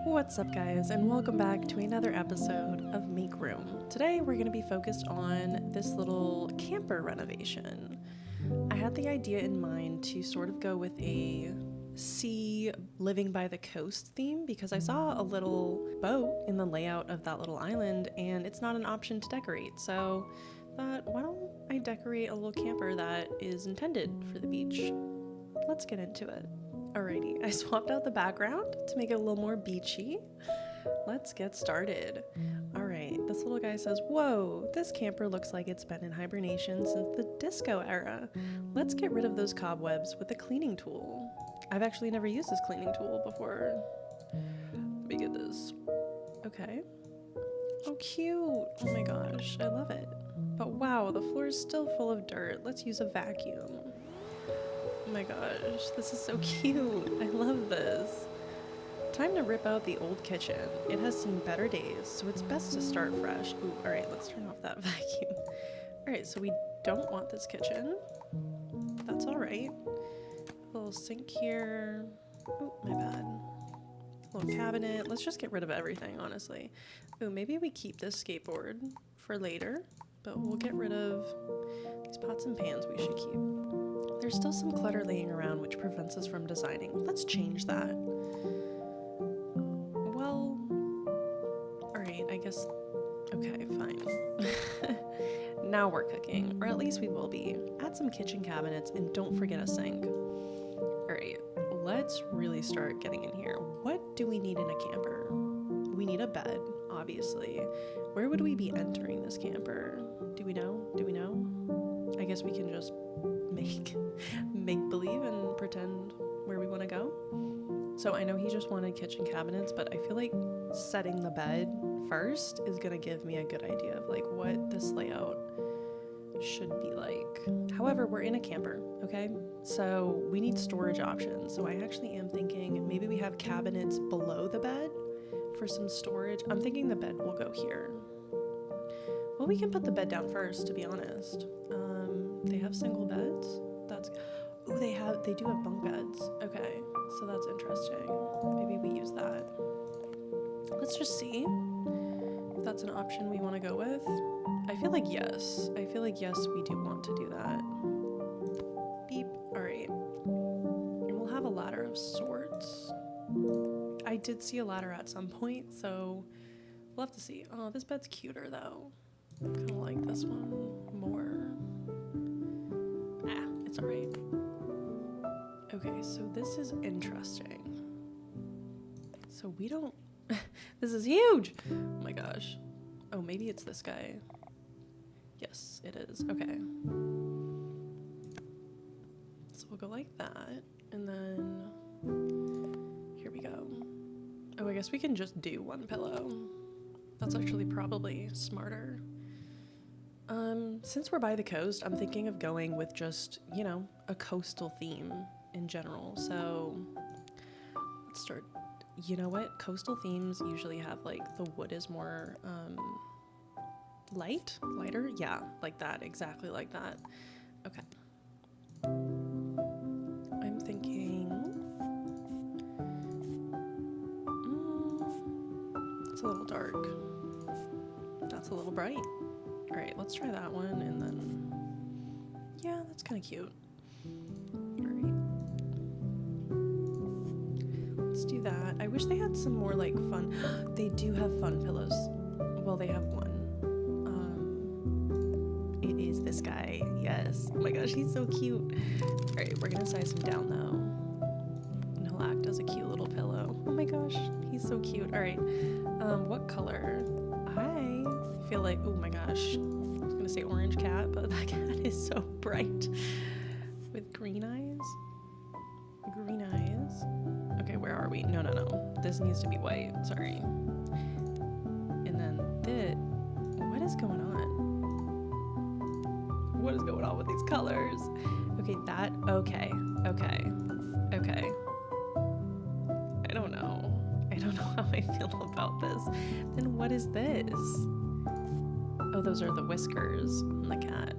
What's up, guys, and welcome back to another episode of Make Room. Today we're going to be focused on this little camper renovation. I had the idea in mind to sort of go with a sea living by the coast theme because I saw a little boat in the layout of that little island and it's not an option to decorate. So I thought, why don't I decorate a little camper that is intended for the beach? Let's get into it. Alrighty, I swapped out the background to make it a little more beachy. Let's get started. Alright, this little guy says, whoa, this camper looks like it's been in hibernation since the disco era. Let's get rid of those cobwebs with a cleaning tool. I've actually never used this cleaning tool before. Let me get this. Okay. Oh, cute. Oh my gosh, I love it. But wow, the floor is still full of dirt. Let's use a vacuum. Oh my gosh, this is so cute. I love this. Time to rip out the old kitchen. It has seen better days, so it's best to start fresh. Ooh, all right, let's turn off that vacuum. All right, so we don't want this kitchen. That's all right. A little sink here. Oh, my bad. A little cabinet. Let's just get rid of everything, honestly. Ooh, maybe we keep this skateboard for later, but we'll get rid of these pots and pans we should keep. There's still some clutter laying around which prevents us from designing. Let's change that. Well, alright, I guess, okay, fine. Now we're cooking, or at least we will be. Add some kitchen cabinets and don't forget a sink. Alright, let's really start getting in here. What do we need in a camper? We need a bed, obviously. Where would we be entering this camper? Do we know? Do we know? I guess we can just make believe and pretend where we want to go. So I know he just wanted kitchen cabinets, but I feel like setting the bed first is gonna give me a good idea of like what this layout should be like. However, we're in a camper, okay? So we need storage options. So I actually am thinking maybe we have cabinets below the bed for some storage. I'm thinking the bed will go here. Well, we can put the bed down first, to be honest. They have single beds. That's, oh, they do have bunk beds. Okay, so that's interesting. Maybe we use that. Let's just see if that's an option we want to go with. I feel like yes. I feel like yes, we do want to do that. Beep. All right. And we'll have a ladder of sorts. I did see a ladder at some point, so we'll have to see. Oh, this bed's cuter though. I kind of like this one more. It's all right. Okay, so this is interesting. So we don't, this is huge. Oh my gosh. Oh, maybe it's this guy. Yes, it is. Okay. So we'll go like that. And then here we go. Oh, I guess we can just do one pillow. That's actually probably smarter. Since we're by the coast, I'm thinking of going with just, you know, a coastal theme in general. So let's start, you know what? Coastal themes usually have like the wood is more, lighter. Yeah, like that, exactly like that. Okay. I'm thinking, it's a little dark. That's a little bright. All right, let's try that one, and then, yeah, that's kind of cute. All right. Let's do that. I wish they had some more, like, fun. They do have fun pillows. Well, they have one. It is this guy. Yes. Oh my gosh, he's so cute. All right, we're going to size him down, though. And he'll act as a cute little pillow. Oh my gosh, he's so cute. All right, what color? I feel like, oh my gosh, I was gonna say orange cat, but that cat is so bright with green eyes. Okay, where are we? No, this needs to be white. Sorry. And then what is going on with these colors? Okay, okay. I don't know how I feel about this. Then what is this? Oh, those are the whiskers on the cat.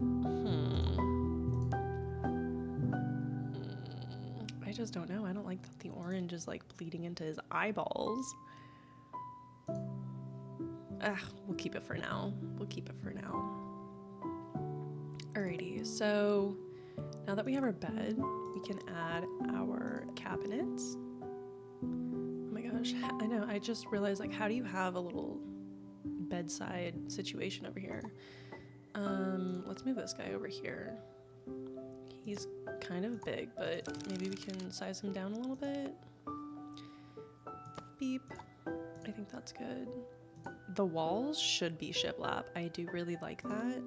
I just don't know. I don't like that the orange is like bleeding into his eyeballs. We'll keep it for now. We'll keep it for now. Alrighty, so now that we have our bed, we can add our cabinets. Oh my gosh, I know, I just realized, like, how do you have a little bedside situation over here? Let's move this guy over here. He's kind of big, but maybe we can size him down a little bit. Beep. I think that's good. The walls should be shiplap. I do really like that.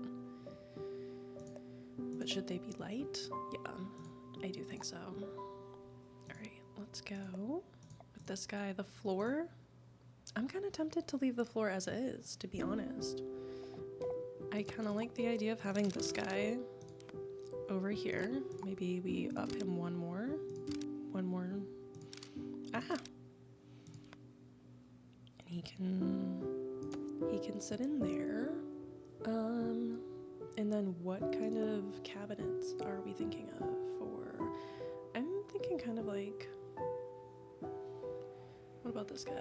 But should they be light? Yeah, I do think so. All right, let's go with this guy. The floor, I'm kind of tempted to leave the floor as is, to be honest. I kind of like the idea of having this guy over here. Maybe we up him one more. Ah! And he can sit in there. And then what kind of cabinets are we thinking of for? I'm thinking kind of like, what about this guy?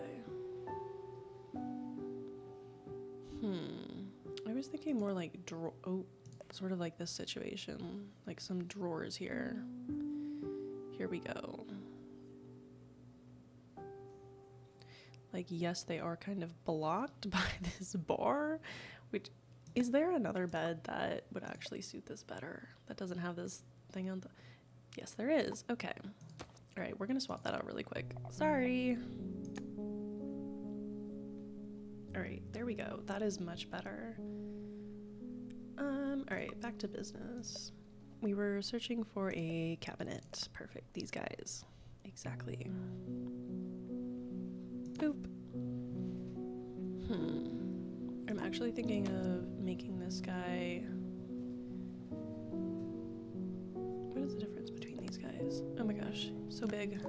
I was thinking more like sort of like this situation, like some drawers here. Here we go. Like, yes, they are kind of blocked by this bar, which, is there another bed that would actually suit this better? That doesn't have this thing on the, yes, there is. Okay. All right, we're gonna swap that out really quick. Sorry. All right, there we go. That is much better. All right, back to business. We were searching for a cabinet. Perfect, these guys. Exactly. Boop. I'm actually thinking of making this guy... What is the difference between these guys? Oh my gosh, so big.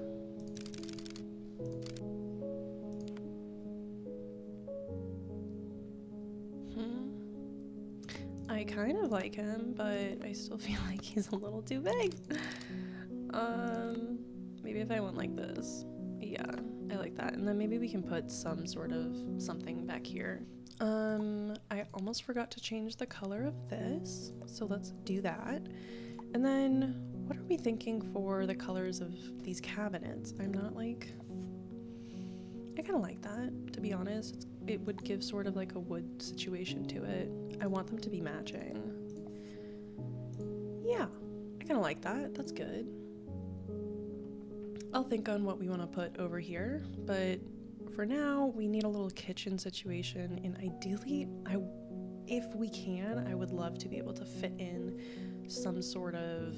I kind of like him, but I still feel like he's a little too big. Maybe if I went like this. Yeah, I like that. And then maybe we can put some sort of something back here. I almost forgot to change the color of this, so let's do that. And then what are we thinking for the colors of these cabinets? I'm not like... I kind of like that, to be honest. It would give sort of like a wood situation to it. I want them to be matching. Yeah, I kind of like that. That's good. I'll think on what we want to put over here, but for now, we need a little kitchen situation, and ideally, if we can, I would love to be able to fit in some sort of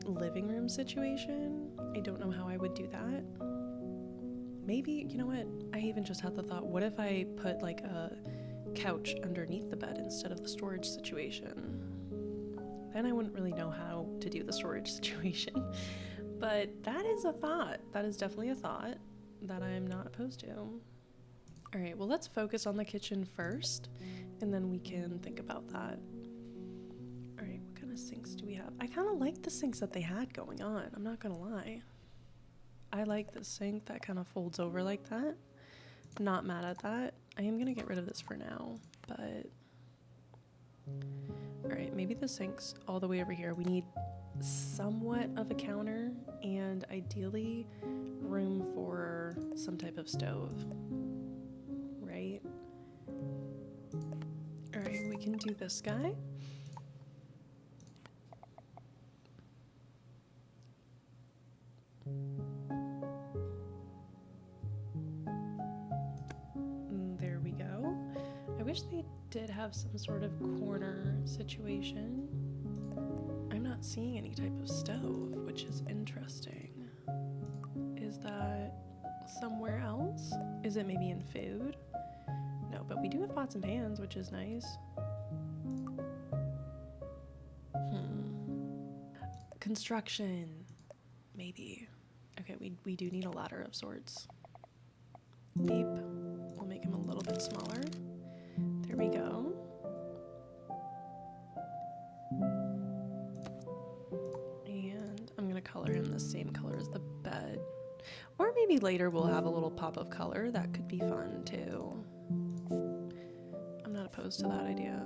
living room situation. I don't know how I would do that. Maybe, you know what? I even just had the thought, what if I put like a couch underneath the bed instead of the storage situation? Then I wouldn't really know how to do the storage situation. But that is a thought. That is definitely a thought that I'm not opposed to. All right, well, let's focus on the kitchen first, and then we can think about that. All right, what kind of sinks do we have? I kind of like the sinks that they had going on. I'm not gonna lie. I like the sink that kind of folds over like that. Not mad at that. I am gonna get rid of this for now, but... All right, maybe the sink's all the way over here. We need somewhat of a counter and ideally room for some type of stove, right? All right, we can do this guy. There we go. I wish they did have some sort of corner situation. I'm not seeing any type of stove, which is interesting. Is that somewhere else? Is it maybe in food? No, but we do have pots and pans, which is nice. Construction. Maybe. Okay, we do need a ladder of sorts. Beep. We'll make him a little bit smaller. There we go. And I'm gonna color him the same color as the bed. Or maybe later we'll have a little pop of color. That could be fun too. I'm not opposed to that idea.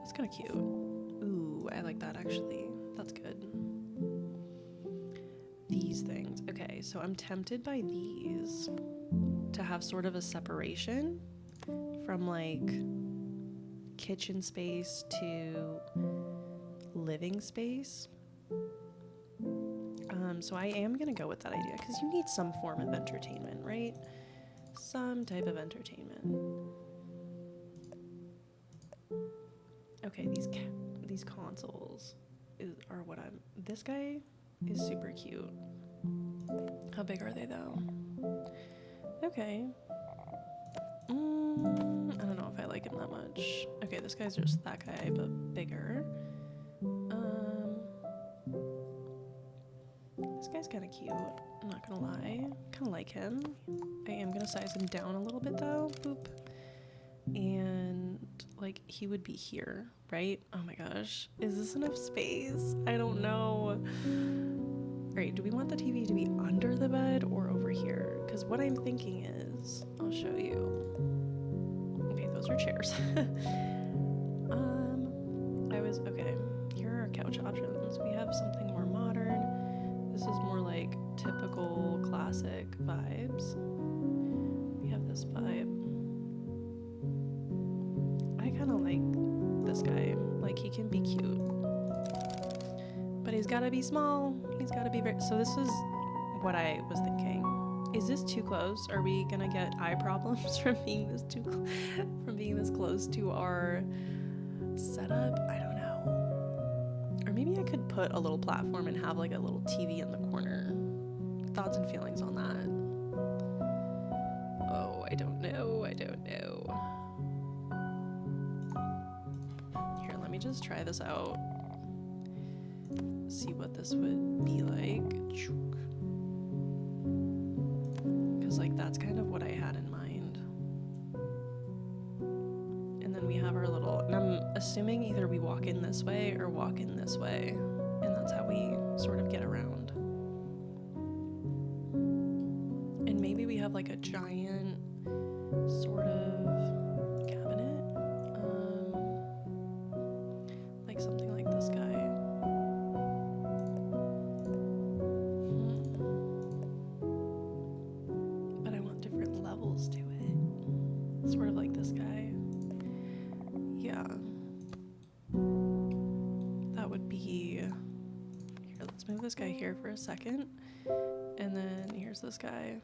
It's kind of cute. Ooh, I like that actually. That's good. These things. Okay, so I'm tempted by these to have sort of a separation from like kitchen space to living space. So I am gonna go with that idea because you need some form of entertainment, right? Some type of entertainment. Okay, these consoles are what I'm. This guy is super cute. How big are they though? Okay. I don't know if I like him that much. Okay, this guy's just that guy, but bigger. This guy's kind of cute. I'm not gonna lie. Kind of like him. I am gonna size him down a little bit though. Boop. And like he would be here, right? Oh my gosh. Is this enough space? I don't know. Alright, do we want the TV to be under the bed or over here? Because what I'm thinking is, I'll show you. Okay, those are chairs. Okay, here are our couch options. We have something more modern. This is more like typical classic vibes. We have this vibe. I kind of like this guy. Like, he can be cute. But he's gotta be small. He's gotta be very... So this is what I was thinking. Is this too close? Are we gonna get eye problems from being this close to our setup? I don't know. Or maybe I could put a little platform and have like a little TV in the corner. Thoughts and feelings on that? Oh, I don't know. Here, let me just try this out. See what this would be like. Because like that's kind of what I had in mind. And then we have our little, and I'm assuming either we walk in this way or walk in this way. And that's how we sort of get around. And maybe we have like a giant sort of cabinet. Like something like this guy. But I want different levels to it. Sort of like this guy. Yeah. That would be... Here, let's move this guy here for a second. And then here's this guy.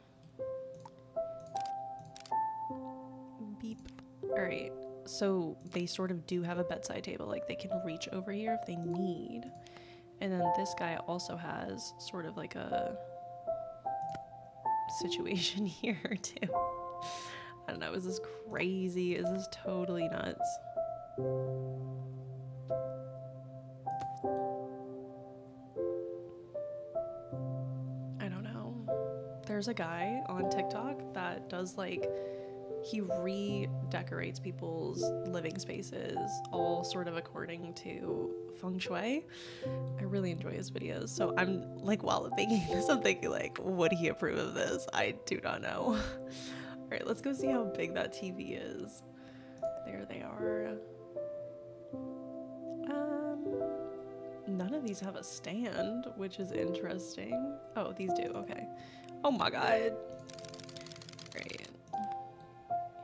Beep. Alright, so they sort of do have a bedside table. Like, they can reach over here if they need. And then this guy also has sort of like a situation here, too. I don't know, is this crazy? Is this totally nuts? I don't know. There's a guy on TikTok that does like, he redecorates people's living spaces all sort of according to feng shui. I really enjoy his videos. So I'm like, while making this, I'm thinking like, would he approve of this? I do not know. All right, let's go see how big that TV is. There they are. None of these have a stand, which is interesting. Oh, these do, okay. Oh my God. Great.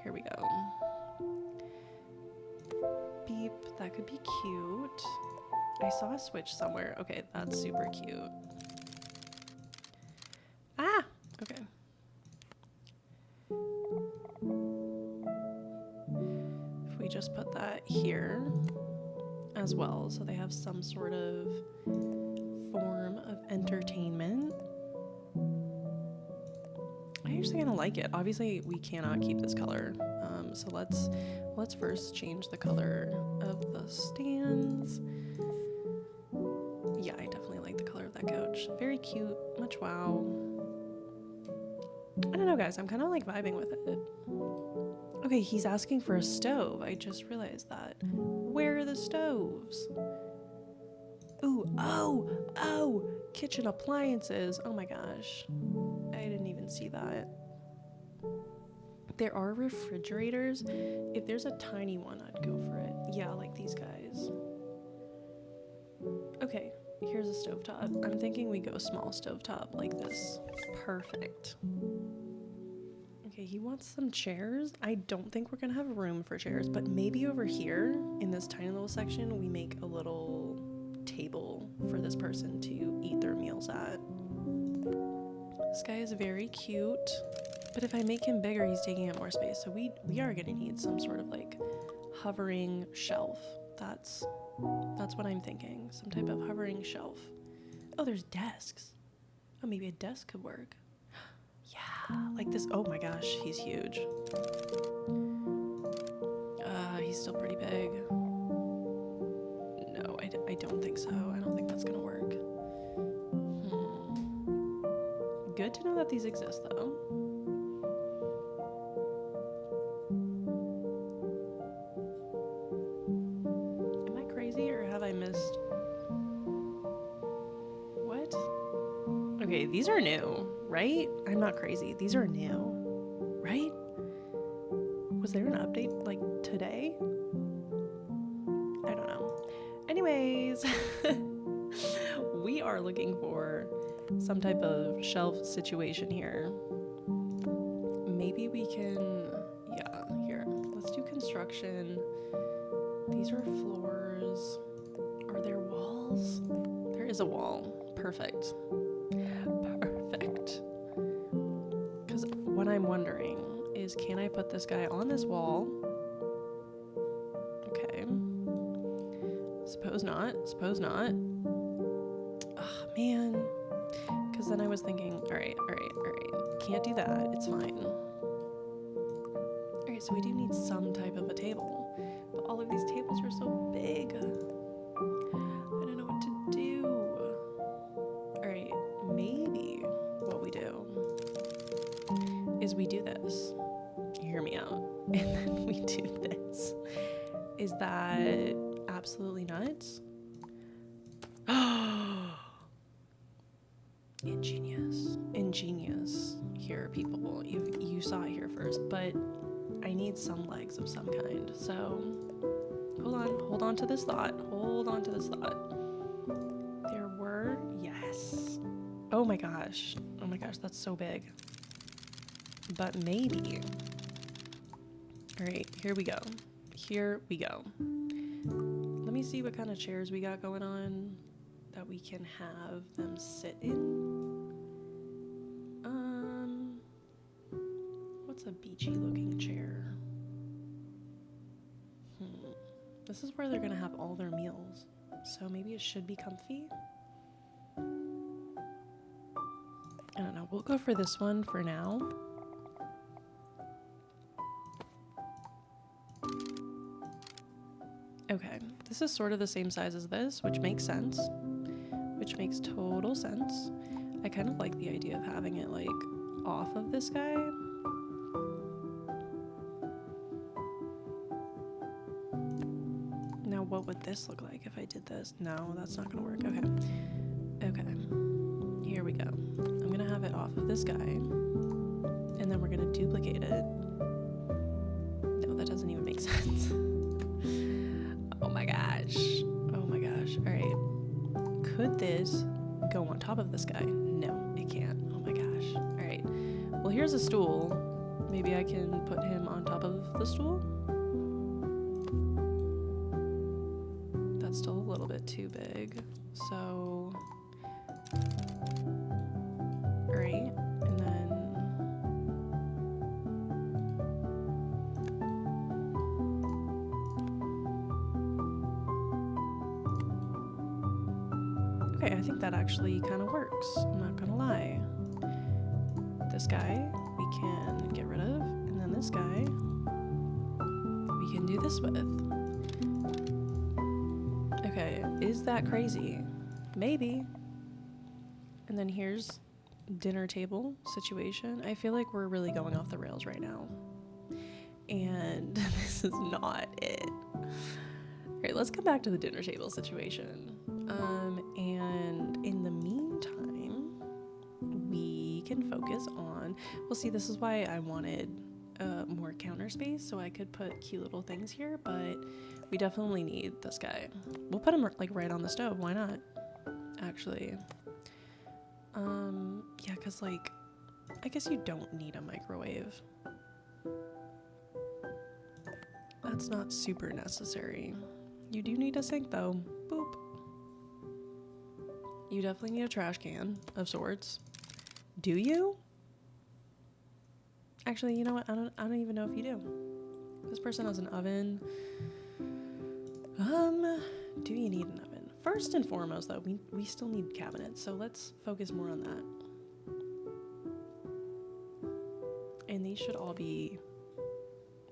Here we go. Beep, that could be cute. I saw a switch somewhere. Okay, that's super cute. Ah, okay. If we just put that here as well, so they have some sort of form of entertainment. I actually kind of like it. Obviously, we cannot keep this color, so let's first change the color of the stands. Yeah, I definitely like the color of that couch. Very cute, much wow. I don't know, guys. I'm kind of like vibing with it. Okay, he's asking for a stove. I just realized that. Where are the stoves? Ooh, oh, kitchen appliances. Oh my gosh. I didn't even see that. There are refrigerators. If there's a tiny one, I'd go for it. Yeah, like these guys. Okay, here's a stovetop. I'm thinking we go small stovetop like this. Perfect. Okay, he wants some chairs. I don't think we're gonna have room for chairs, but maybe over here in this tiny little section, we make a little table for this person to eat their meals at. This guy is very cute, but if I make him bigger, he's taking up more space. So we are gonna need some sort of like hovering shelf. That's what I'm thinking. Some type of hovering shelf. Oh, there's desks. Oh, maybe a desk could work. Yeah, like this. Oh my gosh, he's huge. He's still pretty big. No, I don't think so. I don't think that's gonna work. Good to know that these exist, though. Am I crazy or have I missed? What? Okay, these are new, right? I'm not crazy. These are new, right? Was there an update like today? I don't know. Anyways, we are looking for some type of shelf situation here. Maybe we can, yeah, here. Let's do construction. These are floors. Are there walls? There is a wall. Perfect. Perfect. Because what I'm wondering is, can I put this guy on this wall? Okay. Suppose not. Suppose not. Oh, man. Because then I was thinking, all right. Can't do that. It's fine. All right, so we do need some type of a table. But all of these tables are so big. I don't know what to do. All right, maybe what we do is we do this. Hear me out. And then we do this. Is that absolutely nuts? Ingenious here, people. You saw it here first, but I need some legs of some kind. So hold on to this thought. There were, yes. Oh my gosh, that's so big. But maybe. All right, here we go. Let me see what kind of chairs we got going on that we can have them sit in. What's a beachy looking chair? This is where they're gonna have all their meals, so maybe it should be comfy. I don't know, we'll go for this one for now. Okay, this is sort of the same size as this, which makes sense. Which makes total sense. I kind of like the idea of having it like off of this guy. Now what would this look like if I did this? No, that's not gonna work. Okay, here we go. I'm gonna have it off of this guy, and then we're gonna duplicate it. No, that doesn't even make sense. Oh my gosh. All right. Could this go on top of this guy? No, it can't. Oh my gosh. All right. Well, here's a stool. Maybe I can put him on top of the stool. That's still a little bit too big. So, all right. And then okay, I think that actually kind of works. I'm not gonna lie. This guy we can get rid of, and then this guy we can do this with. Okay, is that crazy? Maybe. And then here's dinner table situation. I feel like we're really going off the rails right now. And this is not it. All right, let's come back to the dinner table situation. And in the meantime, we can focus on, well, see, this is why I wanted more counter space so I could put cute little things here, but we definitely need this guy. We'll put him like right on the stove. Why not? Actually. Yeah, because like, I guess you don't need a microwave. That's not super necessary. You do need a sink though. Boop. You definitely need a trash can of sorts. Do you? Actually, you know what? I don't even know if you do. This person has an oven. Do you need an oven? First and foremost though, we still need cabinets, so let's focus more on that. And these should all be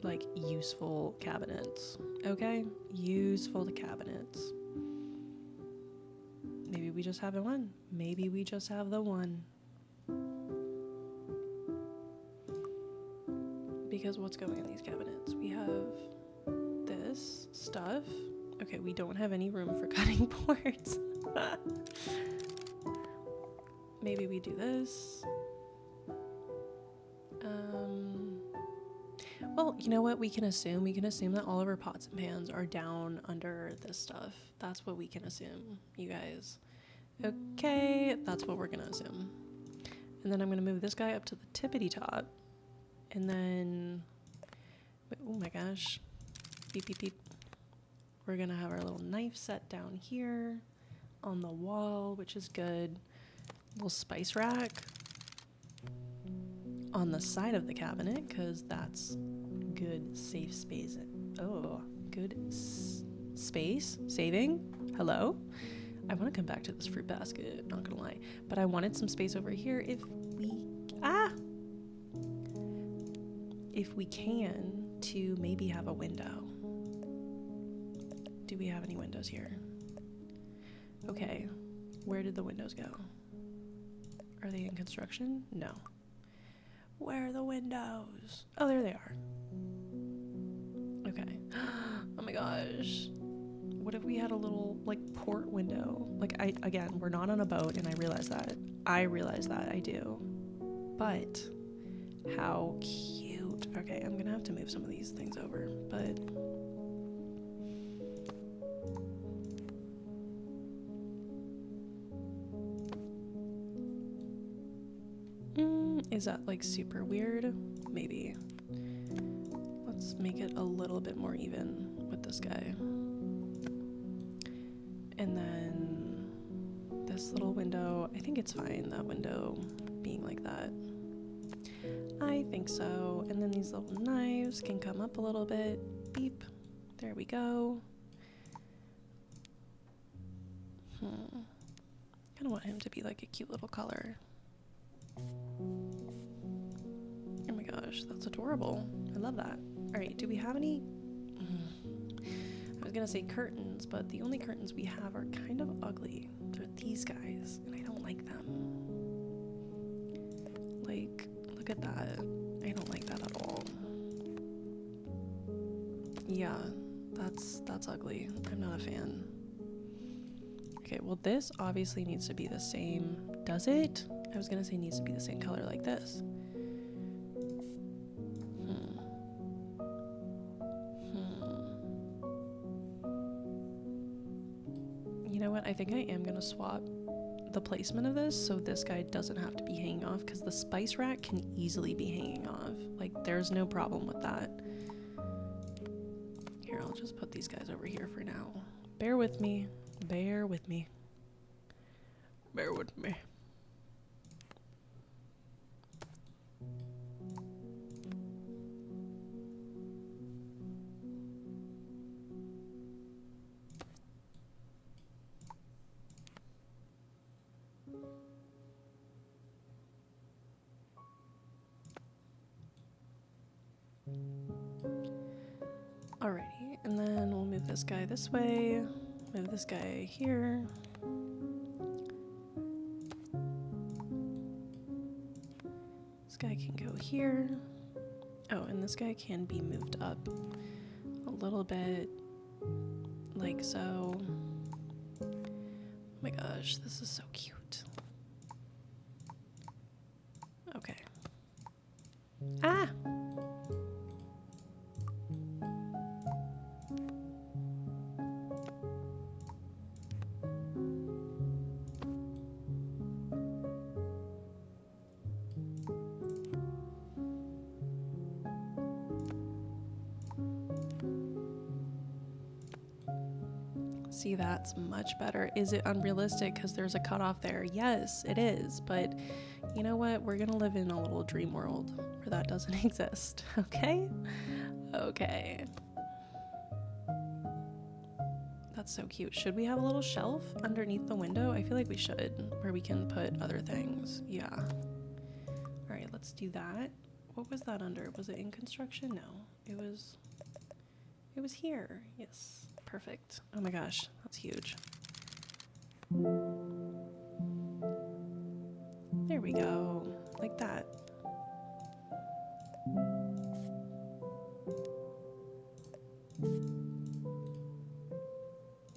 like useful cabinets, okay? Useful cabinets. Maybe we just have the one. Maybe we just have the one. Because what's going in these cabinets? We have this stuff. Okay, we don't have any room for cutting boards. Maybe we do this. Well, you know what we can assume? We can assume that all of our pots and pans are down under this stuff. That's what we can assume, you guys. Okay, that's what we're gonna assume. And then I'm gonna move this guy up to the tippity top. And then, oh my gosh, beep, beep, beep. We're gonna have our little knife set down here on the wall, which is good. Little spice rack on the side of the cabinet, because that's good safe space. Oh, good space saving. Hello? I want to come back to this fruit basket, not gonna lie. But I wanted some space over here if we can, to maybe have a window. Do we have any windows here? Okay, where did the windows go? Are they in construction? No. Where are the windows? Oh, there they are. Okay. Oh my gosh. What if we had a little like port window? Like again, we're not on a boat, and I realize that. I do. But how cute. Okay, I'm gonna have to move some of these things over, but is that like super weird? Maybe. Let's make it a little bit more even with this guy. And then this little window, I think it's fine, that window being like that. I think so. And then these little knives can come up a little bit. Beep. There we go. Kind of want him to be like a cute little color. Oh my gosh, that's adorable. I love that. All right, do we have any? I was gonna say curtains, but the only curtains we have are kind of ugly. They're these guys, and I don't like them. Like, look at that. I don't like that at all. Yeah, that's ugly. I'm not a fan. Okay, well this obviously needs to be the same. Does it? I was gonna say needs to be the same color like this. You know what? I think I am gonna swap the placement of this so this guy doesn't have to be hanging off, because the spice rack can easily be hanging off. Like, there's no problem with that. Here, I'll just put these guys over here for now. Bear with me. Bear with me. Bear with me. Alrighty, and then we'll move this guy this way, move this guy here. This guy can go here. Oh, and this guy can be moved up a little bit, like so. Oh my gosh, this is so cute. Okay. Ah! See, that's much better. Is it unrealistic because there's a cutoff there? Yes, it is. But you know what? We're going to live in a little dream world where that doesn't exist. Okay? Okay. That's so cute. Should we have a little shelf underneath the window? I feel like we should, where we can put other things. Yeah. All right, let's do that. What was that under? Was it in construction? No, it was here. Yes. Perfect. Oh my gosh, that's huge. There we go. Like that.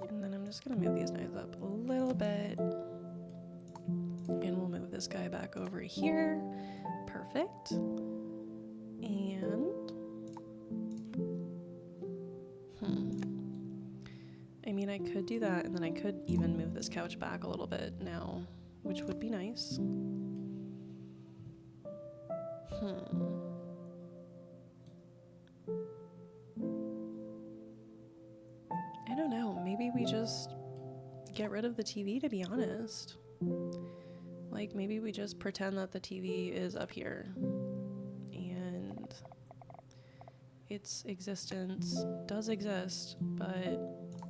And then I'm just gonna move these knives up a little bit. And we'll move this guy back over here. Perfect. And I mean, I could do that, and then I could even move this couch back a little bit now, which would be nice. I don't know. Maybe we just get rid of the TV, to be honest. Like, maybe we just pretend that the TV is up here and its existence does exist, but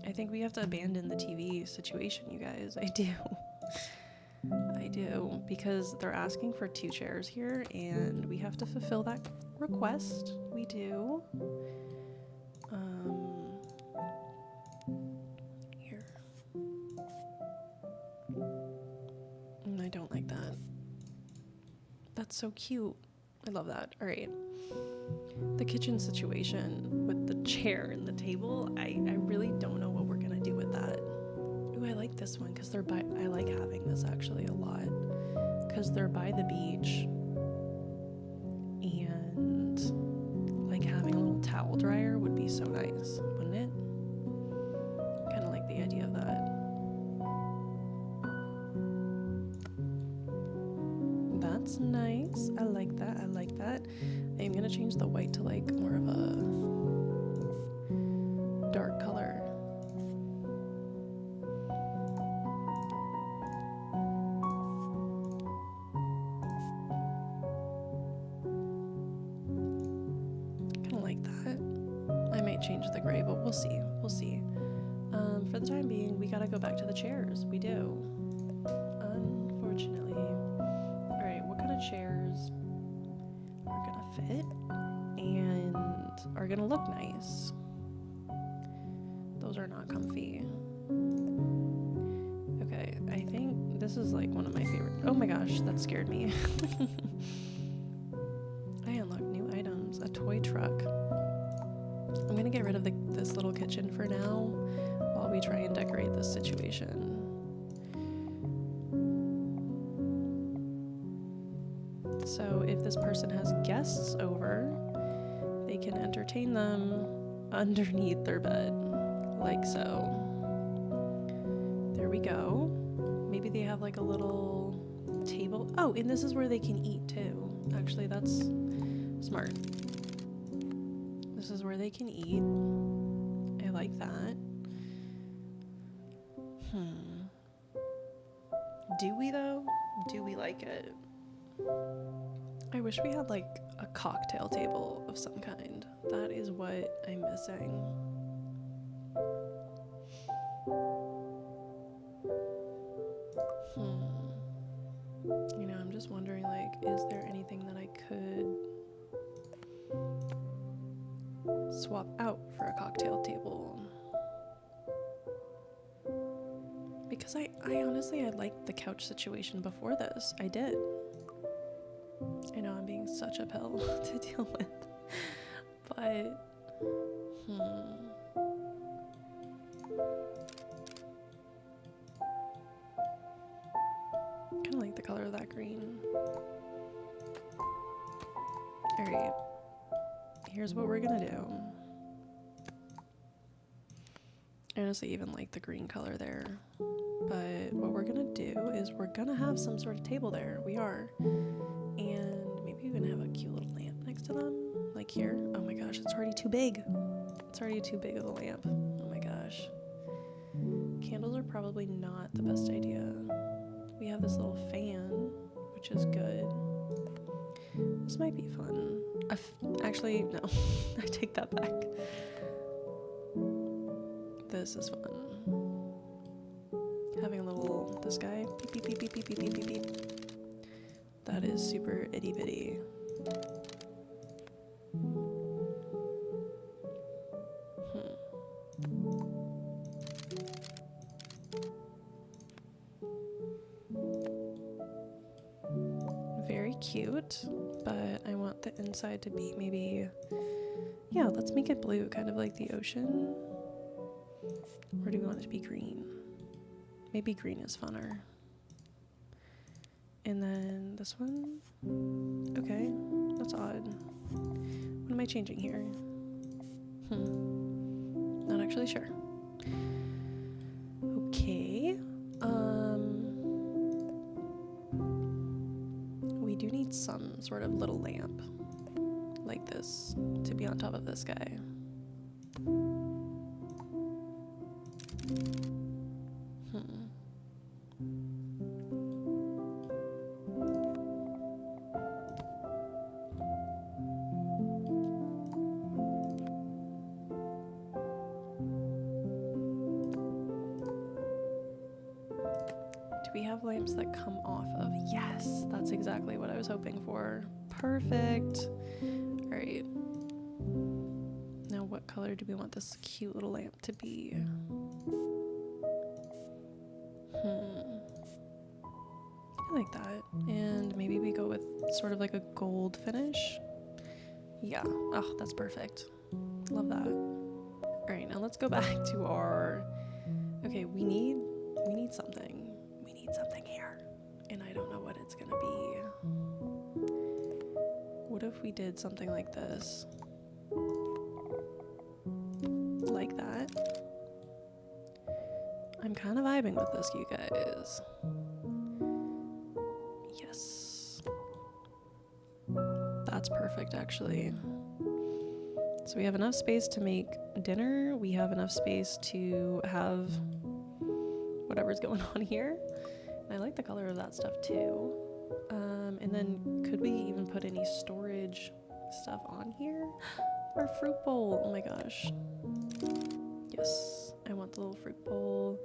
I think we have to abandon the TV situation, you guys. I do. I do, because they're asking for 2 chairs here, and we have to fulfill that request. We do. Here. And I don't like that. That's so cute. I love that. All right. The kitchen situation with the chair and the table, I really don't know what we're gonna do with that. Ooh, I like this one because I like having this actually a lot because they're by the beach, and like having a little towel dryer would be so nice, wouldn't it? Kind of like the idea of that. That's nice. I like that. I like that. I'm gonna change the white to like more of a dark color. Kind of like that. I might change the gray, but we'll see. We'll see. For the time being, we gotta go back to the chairs. We do. Unfortunately. Alright, what kind of chairs are gonna fit and are gonna look nice? Those are not comfy. Okay, I think this is like one of my favorite. Oh my gosh, that scared me. I unlocked new items. A toy truck. I'm gonna get rid of this little kitchen for now while we try and decorate this situation. So if this person has guests over, they can entertain them underneath their bed, like so. There we go. Maybe they have like a little table. Oh, and this is where they can eat too. Actually, that's smart. This is where they can eat. I like that. Do we though? Do we like it? I wish we had like a cocktail table of some kind. That is what I'm missing. You know, I'm just wondering, like, is there anything that I could swap out for a cocktail table? Because I honestly, I liked the couch situation before this. I did. I know I'm being such a pill to deal with, but kind of like the color of that green. All right, here's what we're gonna do. I honestly even like the green color there, but what we're gonna do is we're gonna have some sort of table there. We are. And maybe even have a cute little lamp next to them, like here. Oh my gosh, it's already too big. It's already too big of a lamp. Oh my gosh. probably not the best idea. We have this little fan, which is good. This might be fun. Actually, no. I take that back. This is fun. Having a little, this guy, beep, beep, beep, beep, beep, beep, beep, beep. That is super itty bitty. Very cute, but I want the inside to be maybe, yeah, let's make it blue, kind of like the ocean. Or do we want it to be green? Maybe green is funner. And then this one, okay, that's odd. What am I changing here? Not actually sure. Okay, we do need some sort of little lamp like this to be on top of this guy. We have lamps that come off of, yes, that's exactly what I was hoping for. Perfect. All right, now what color do we want this cute little lamp to be? I like that. And maybe we go with sort of like a gold finish. Yeah, oh, that's perfect. Love that. All right, now let's go back to our, okay, we need something. Something here, and I don't know what it's gonna be. What if we did something like this? Like that. I'm kind of vibing with this, you guys. Yes. That's perfect, actually. So we have enough space to make dinner. We have enough space to have whatever's going on here. I like the color of that stuff too. And then could we even put any storage stuff on here? Our fruit bowl, oh my gosh. Yes, I want the little fruit bowl.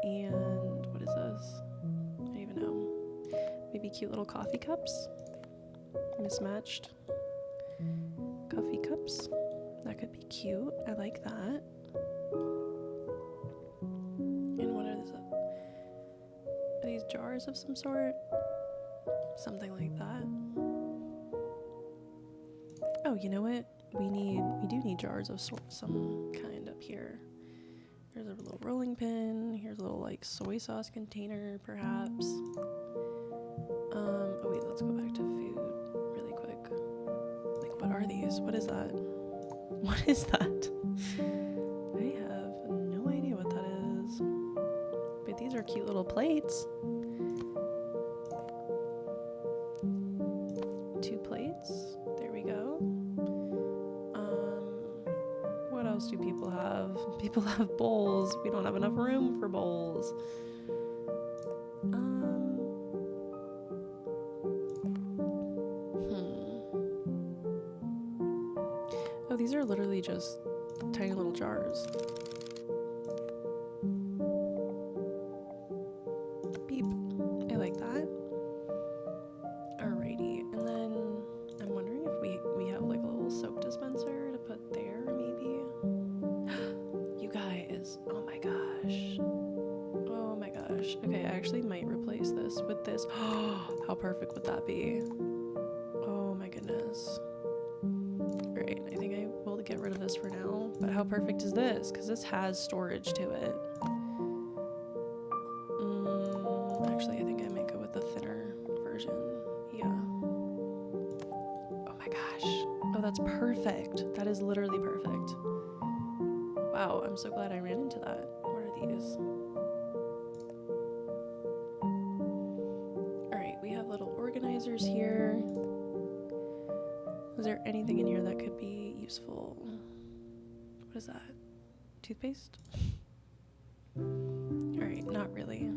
And what is this? I don't even know. Maybe cute little coffee cups? Mismatched coffee cups. That could be cute, I like that. Jars of some sort, something like that. Oh, you know what? We do need jars of some kind up here. There's a little rolling pin. Here's a little like soy sauce container, perhaps. Oh wait, let's go back to food really quick. Like, what are these? What is that? What is that? I have no idea what that is. But these are cute little plates. 2 plates. There we go. What else do people have? People have bowls. We don't have enough room for bowls. Oh, these are literally just tiny little jars. Beep. I like that. Alrighty, and then I'm wondering if we have like a little soap dispenser to put there, maybe. You guys, oh my gosh. Oh my gosh. Okay, I actually might replace this with this. How perfect would that be? Oh my goodness. Alright, I think I will get rid of this for now, but how perfect is this? Because this has storage to it. Actually, I think I might go with the thinner version. Yeah. Oh my gosh. Oh, that's perfect. That is literally perfect. Wow, I'm so glad I ran into that. What are these? Alright, we have little organizers here. Is there anything in here that could be useful? What is that? Toothpaste? Alright, not really.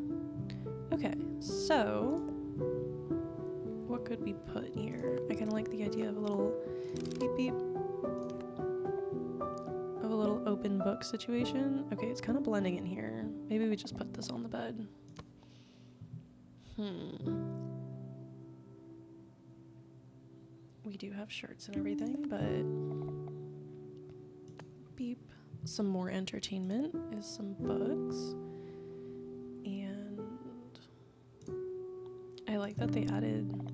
Okay, so what could we put here? I kind of like the idea of a little beep beep. Of a little open book situation. Okay, it's kind of blending in here. Maybe we just put this on the bed. We do have shirts and everything, but beep. Some more entertainment is some books. And I like that they added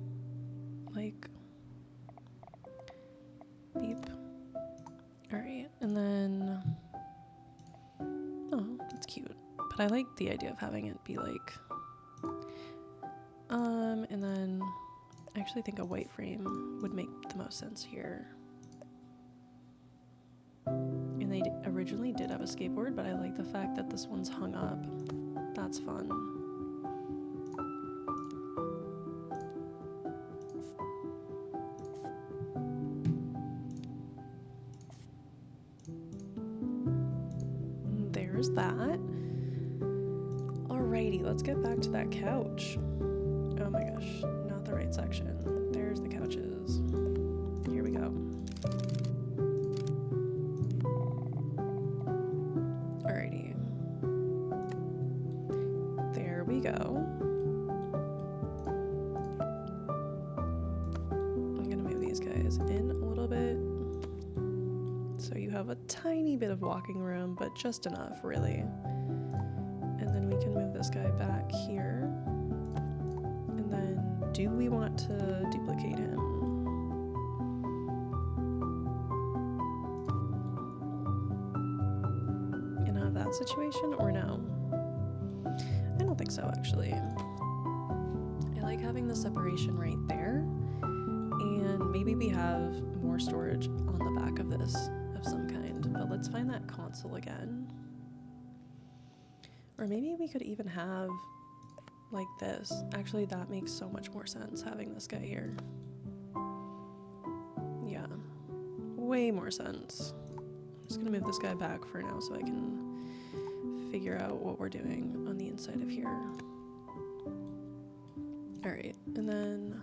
like beep. Alright, and then oh, that's cute. But I like the idea of having it be like and then I actually think a white frame would make the most sense here. And they originally did have a skateboard, but I like the fact that this one's hung up. That's fun. There's that. Alrighty, let's get back to that couch. Oh my gosh, not the right section. There's the couches. Here we go. Alrighty. There we go. I'm gonna move these guys in a little bit. So you have a tiny bit of walking room, but just enough, really. And then we can move this guy back here. And then, do we want to duplicate him? And have that situation, or no? I don't think so, actually. I like having the separation right there. And maybe we have more storage on the back of this of some kind. But let's find that console again. Or maybe we could even have like this. Actually, that makes so much more sense, having this guy here. Yeah, way more sense. I'm just gonna move this guy back for now so I can figure out what we're doing on the inside of here. All right, and then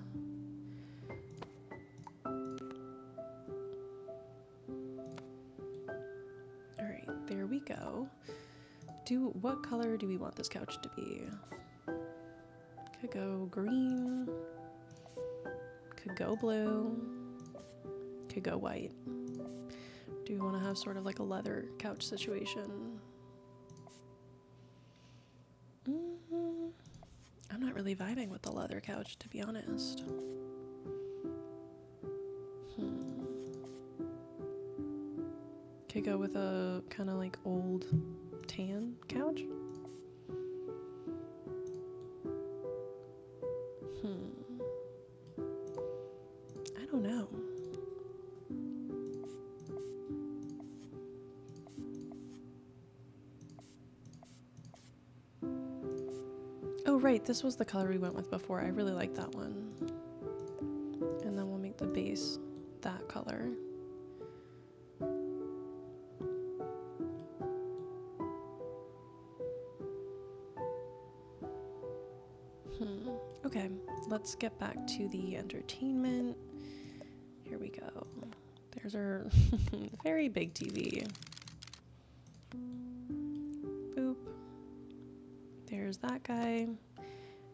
all right, there we go. What color do we want this couch to be? Could go green, could go blue, could go white. Do we want to have sort of like a leather couch situation? I'm not really vibing with the leather couch, to be honest. Could go with a kind of like old tan couch. I don't know. Oh right, this was the color we went with before. I really like that one. And then we'll make the base that color. Okay, let's get back to the entertainment. Here we go. There's our very big TV. Boop. There's that guy.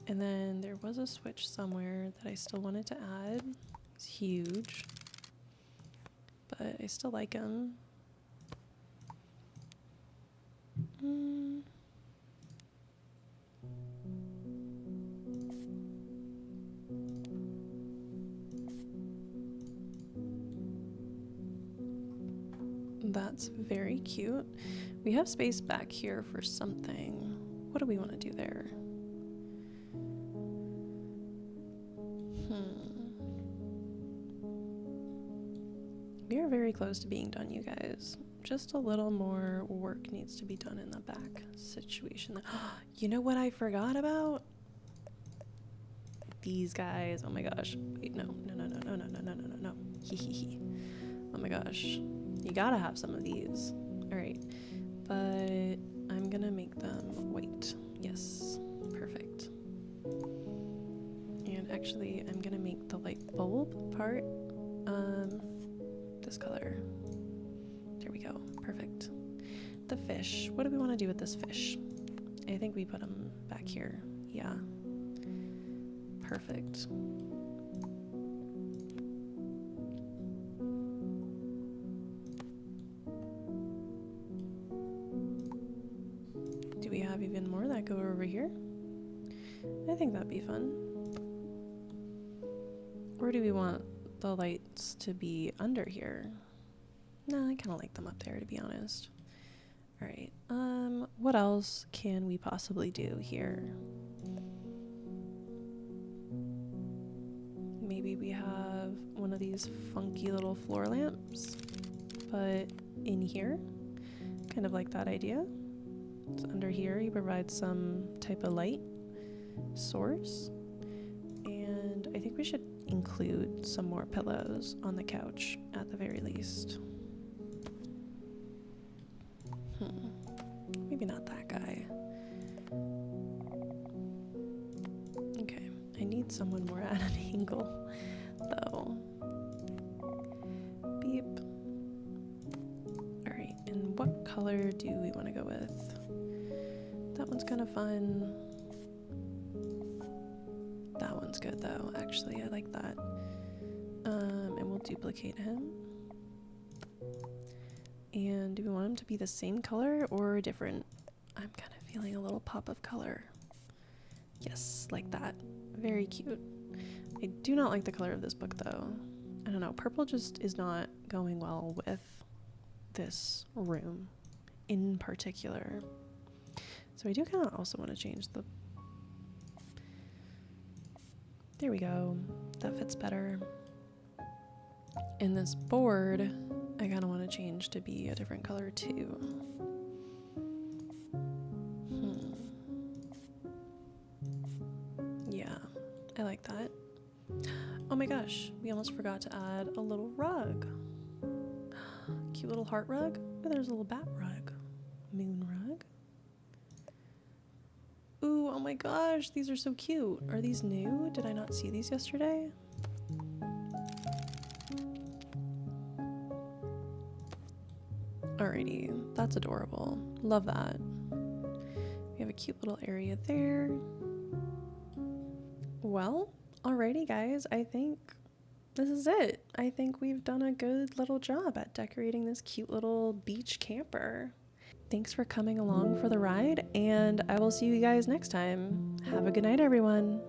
And then there was a switch somewhere that I still wanted to add. He's huge, but I still like him. That's very cute. We have space back here for something. What do we want to do there? We are very close to being done, you guys. Just a little more work needs to be done in the back situation. You know what I forgot about? These guys. Oh my gosh. Wait, no. Hee hee hee. Oh my gosh. You gotta have some of these. Alright. But I'm gonna make them white. Yes, perfect. And actually, I'm gonna make the light bulb part this color. There we go, perfect. The fish, what do we want to do with this fish? I think we put him back here. Yeah, perfect. Do we have even more that go over here? I think that'd be fun. Or do we want the lights to be under here? No, I kind of like them up there, to be honest. All right, what else can we possibly do here? Maybe we have one of these funky little floor lamps, but in here, kind of like that idea. So under here, you provide some type of light source, and I think we should include some more pillows on the couch at the very least. Maybe not that guy. Okay, I need someone more at an angle, though. Beep. Alright, and what color do we want to go with? That one's kind of fun. That one's good, though. Actually, I like that. And we'll duplicate him. And do we want him to be the same color or different? I'm kind of feeling a little pop of color. Yes, like that. Very cute. I do not like the color of this book, though. I don't know. Purple just is not going well with this room in particular. So I do kind of also want to change the... There we go. That fits better. And this board, I kind of want to change to be a different color too. Yeah, I like that. Oh my gosh, we almost forgot to add a little rug. Cute little heart rug. Oh, there's a little bat rug. Moon rug. Ooh, oh my gosh, these are so cute. Are these new? Did I not see these yesterday? Alrighty, that's adorable. Love that. We have a cute little area there. Well, alrighty guys, I think this is it. I think we've done a good little job at decorating this cute little beach camper. Thanks for coming along for the ride, and I will see you guys next time. Have a good night, everyone.